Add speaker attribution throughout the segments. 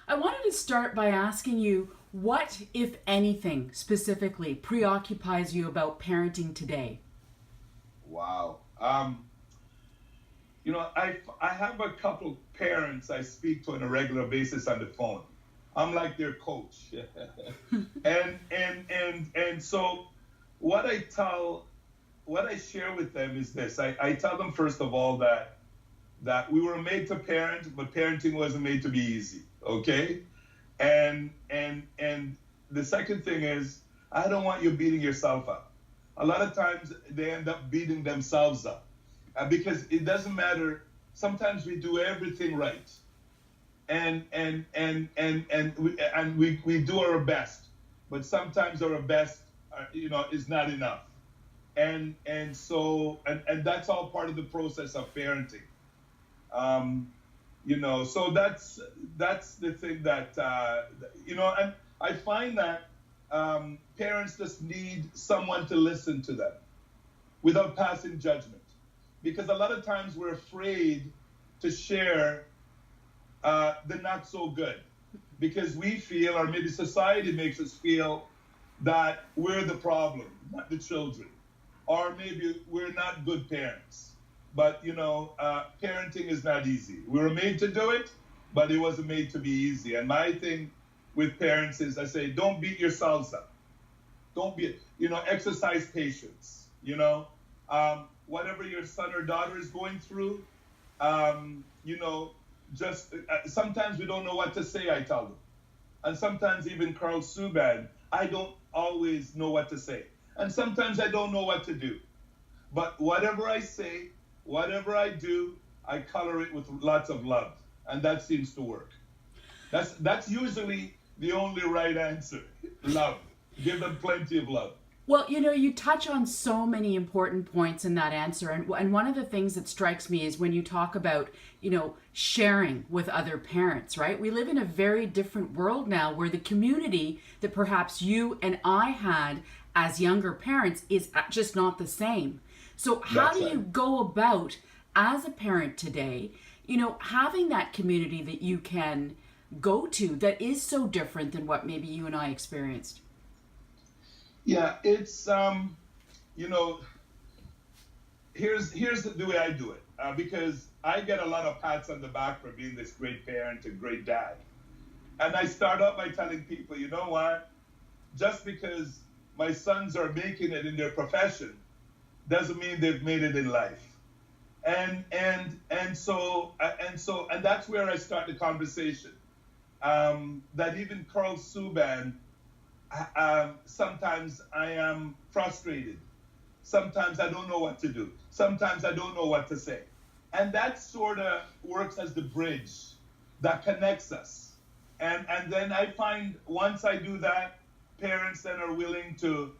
Speaker 1: I wanted to start by asking you what, if anything, specifically preoccupies you about parenting today?
Speaker 2: Wow. I have a couple parents I speak to on a regular basis on the phone. I'm like their coach. And so what I tell what I share with them is this. I tell them first of all that we were made to parent, but parenting wasn't made to be easy. Okay? And the second thing is I don't want you beating yourself up. A lot of times they end up beating themselves up because it doesn't matter. Sometimes we do everything right, and we do our best, but sometimes our best, is not enough. And that's all part of the process of parenting. Um, so that's the thing that and I find that parents just need someone to listen to them without passing judgment, because a lot of times we're afraid to share the not so good, because we feel, or maybe society makes us feel, that we're the problem, not the children, or maybe we're not good parents. But parenting is not easy. We were made to do it, but it wasn't made to be easy. And my thing with parents is I say, don't beat yourselves up. Don't be, exercise patience. Whatever your son or daughter is going through, just sometimes we don't know what to say, I tell them. And sometimes even Karl Subban, I don't always know what to say. And sometimes I don't know what to do. But whatever I say, whatever I do, I color it with lots of love. And that seems to work. That's usually the only right answer. Love. Give them plenty of love.
Speaker 1: Well, you touch on so many important points in that answer. And one of the things that strikes me is when you talk about, sharing with other parents, right? We live in a very different world now where the community that perhaps you and I had as younger parents is just not the same. So how
Speaker 2: That's
Speaker 1: do
Speaker 2: right.
Speaker 1: you go about as a parent today, having that community that you can go to that is so different than what maybe you and I experienced?
Speaker 2: Yeah, it's you know, here's the way I do it, because I get a lot of pats on the back for being this great parent and great dad. And I start out by telling people, you know what? Just because my sons are making it in their profession doesn't mean they've made it in life. And that's where I start the conversation. That even Karl Subban, sometimes I am frustrated. Sometimes I don't know what to do. Sometimes I don't know what to say. And that sort of works as the bridge that connects us. And then I find once I do that, parents then are willing to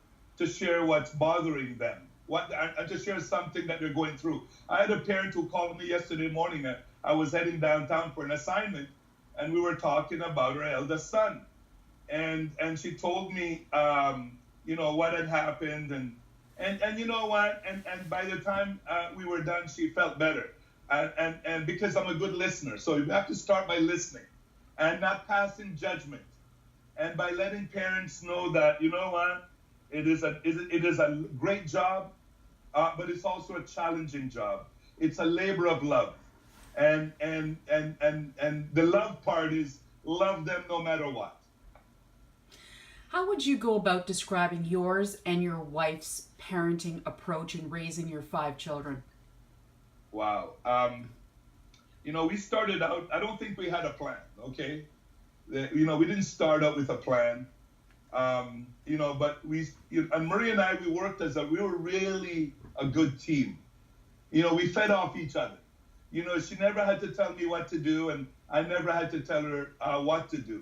Speaker 2: share what's bothering them, and to share something that they're going through. I had a parent who called me yesterday morning. I was heading downtown for an assignment, and we were talking about her eldest son, and she told me, what had happened, and you know what, and by the time we were done, she felt better, and because I'm a good listener, so you have to start by listening, and not passing judgment, and by letting parents know that you know what, it is a great job, but it's also a challenging job. It's a labor of love, and the love part is love them no matter what.
Speaker 1: How would you go about describing yours and your wife's parenting approach in raising your five children?
Speaker 2: Wow. We started out, I don't think we had a plan, okay? We didn't start out with a plan. But and Marie and I, we were really a good team. We fed off each other. She never had to tell me what to do, and I never had to tell her what to do.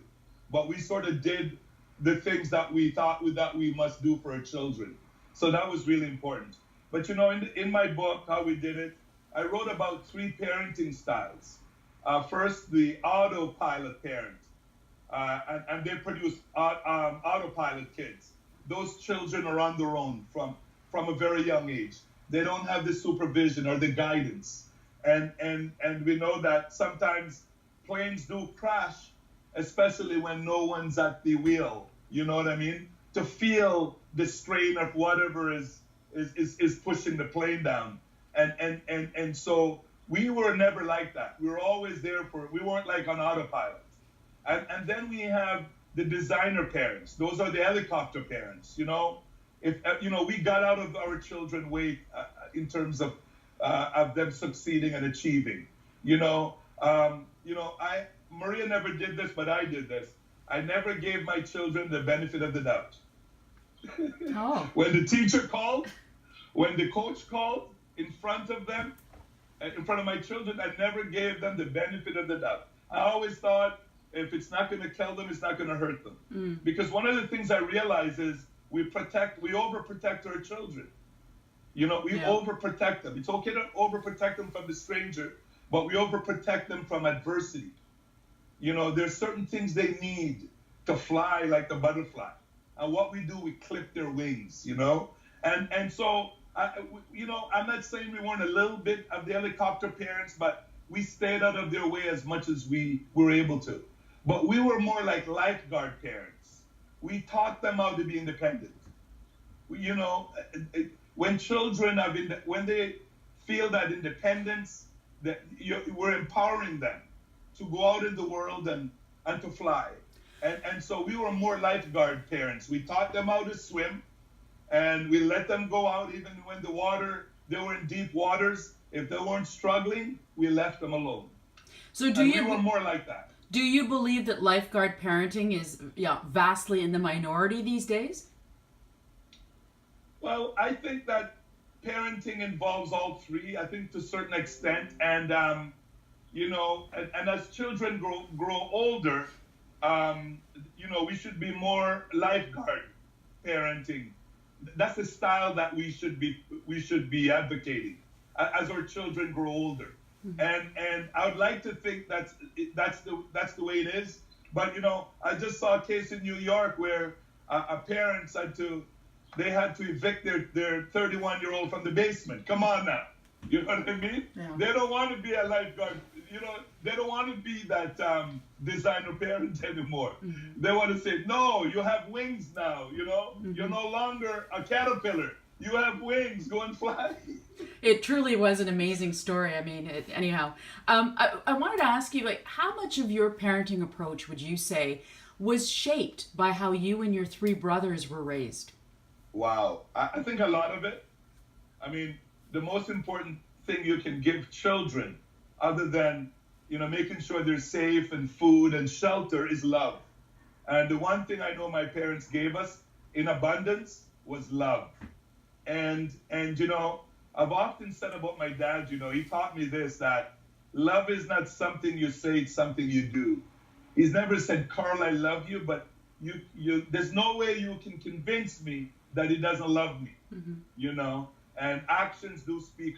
Speaker 2: But we sort of did the things that we thought that we must do for our children. So that was really important. But in my book, how we did it, I wrote about three parenting styles. First, the autopilot parent, and they produce autopilot kids. Those children are on their own from a very young age. They don't have the supervision or the guidance, and we know that sometimes planes do crash, especially when no one's at the wheel. You know what I mean? To feel the strain of whatever is pushing the plane down. And so we were never like that. We were always there we weren't like on autopilot. And then we have the designer parents. Those are the helicopter parents, you know? If we got out of our children way in terms of them succeeding and achieving. Maria never did this, but I did this. I never gave my children the benefit of the doubt.
Speaker 1: Oh.
Speaker 2: When the teacher called, when the coach called in front of them, in front of my children, I never gave them the benefit of the doubt. I always thought, if it's not going to kill them, it's not going to hurt them. Because one of the things I realize is we overprotect our children. We overprotect them. It's okay to overprotect them from the stranger, but we overprotect them from adversity. There's certain things they need to fly like the butterfly. And what we do, we clip their wings, And so, I'm not saying we weren't a little bit of the helicopter parents, but we stayed out of their way as much as we were able to. But we were more like lifeguard parents. We taught them how to be independent. When children when they feel that independence, that we're empowering them to go out in the world and to fly. And so we were more lifeguard parents. We taught them how to swim, and we let them go out even when they were in deep waters. If they weren't struggling, we left them alone.
Speaker 1: So
Speaker 2: we were more like that.
Speaker 1: Do you believe that lifeguard parenting is vastly in the minority these days?
Speaker 2: Well, I think that parenting involves all three, I think to a certain extent. And, and as children grow older, we should be more lifeguard parenting. That's the style that we should be advocating as our children grow older. And I would like to think that's the way it is. But I just saw a case in New York where a parents had to evict their 31-year-old from the basement. Come on now, you know what I mean?
Speaker 1: Yeah.
Speaker 2: They don't want to be a lifeguard. They don't want to be that designer parent anymore. They want to say, no, you have wings now. You're no longer a caterpillar. You have wings. Go and fly.
Speaker 1: It truly was an amazing story. I mean, anyhow, I wanted to ask you, how much of your parenting approach would you say was shaped by how you and your three brothers were raised?
Speaker 2: Wow. I think a lot of it. I mean, the most important thing you can give children, other than, making sure they're safe and food and shelter, is love. And the one thing I know my parents gave us in abundance was love. And I've often said about my dad, he taught me this, that love is not something you say, it's something you do. He's never said, Karl, I love you, but there's no way you can convince me that he doesn't love me, and actions do speak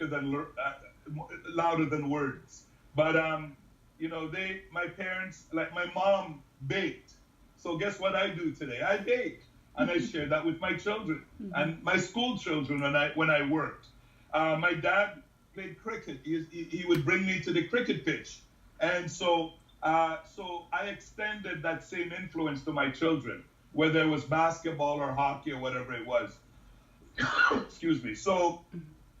Speaker 2: louder than words. But, my parents, like my mom baked. So guess what I do today? I bake. And I share that with my children and my school children when I worked. My dad played cricket. He would bring me to the cricket pitch. And so I extended that same influence to my children, whether it was basketball or hockey or whatever it was. Excuse me. So,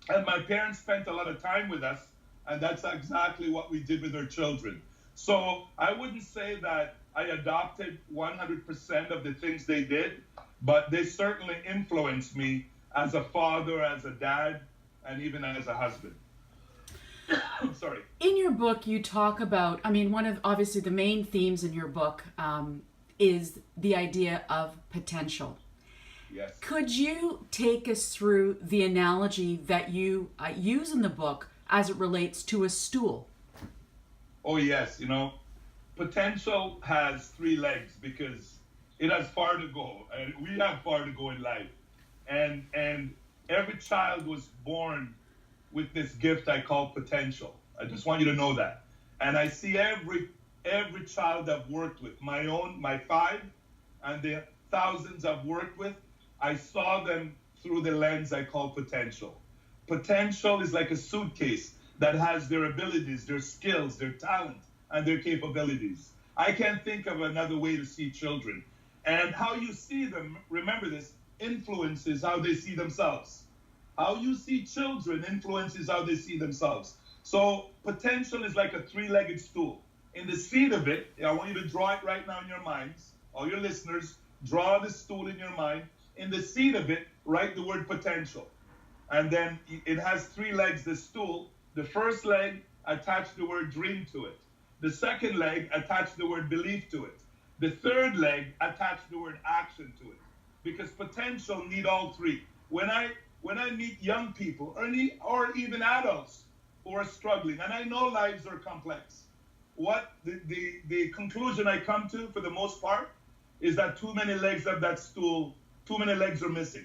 Speaker 2: and my parents spent a lot of time with us, and that's exactly what we did with our children. So I wouldn't say that I adopted 100% of the things they did, but they certainly influenced me as a father, as a dad, and even as a husband. I'm sorry.
Speaker 1: In your book, you talk about, one of obviously the main themes in your book is the idea of potential.
Speaker 2: Yes.
Speaker 1: Could you take us through the analogy that you use in the book as it relates to a stool?
Speaker 2: Oh, yes. Potential has three legs because it has far to go, and we have far to go in life. And every child was born with this gift I call potential. I just want you to know that. And I see every child I've worked with, my 5, and the thousands I've worked with, I saw them through the lens I call potential. Potential is like a suitcase that has their abilities, their skills, their talent, and their capabilities. I can't think of another way to see children. And how you see them, remember this, influences how they see themselves. How you see children influences how they see themselves. So potential is like a three-legged stool. In the seat of it, I want you to draw it right now in your minds. All your listeners, draw the stool in your mind. In the seat of it, write the word potential. And then it has three legs, the stool. The first leg, attach the word dream to it. The second leg, attach the word belief to it. The third leg, attach the word action to it. Because potential need all three. When I meet young people or even adults who are struggling, and I know lives are complex, what the conclusion I come to for the most part is that too many legs of that stool, too many legs are missing.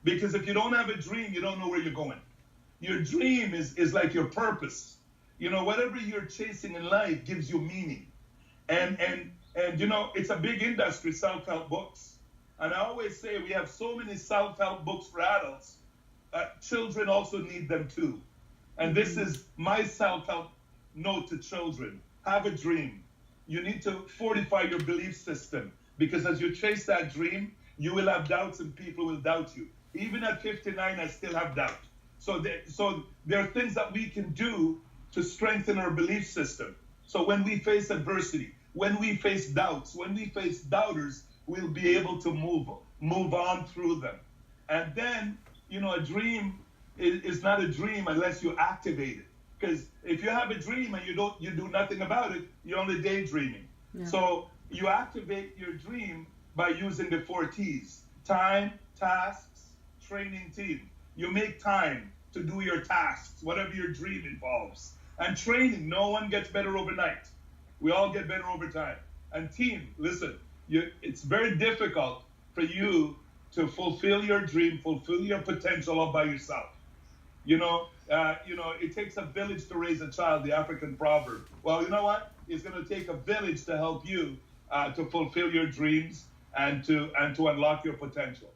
Speaker 2: Because if you don't have a dream, you don't know where you're going. Your dream is like your purpose. You know, whatever you're chasing in life gives you meaning. And you know, it's a big industry, self-help books. And I always say we have so many self-help books for adults. Children also need them too. And this is my self-help note to children. Have a dream. You need to fortify your belief system, because as you chase that dream, you will have doubts and people will doubt you. Even at 59, I still have doubt. So there are things that we can do to strengthen our belief system. So when we face adversity, when we face doubts, when we face doubters, we'll be able to move on through them. And then, you know, a dream is not a dream unless you activate it. Because if you have a dream and you do nothing about it, you're only daydreaming. Yeah. So you activate your dream by using the 4 T's: time, tasks, training, team. You make time to do your tasks, whatever your dream involves. And training, no one gets better overnight. We all get better over time. And team, listen, it's very difficult for you to fulfill your dream, fulfill your potential all by yourself. You know, it takes a village to raise a child, the African proverb. Well, you know what? It's going to take a village to help you to fulfill your dreams and to unlock your potential.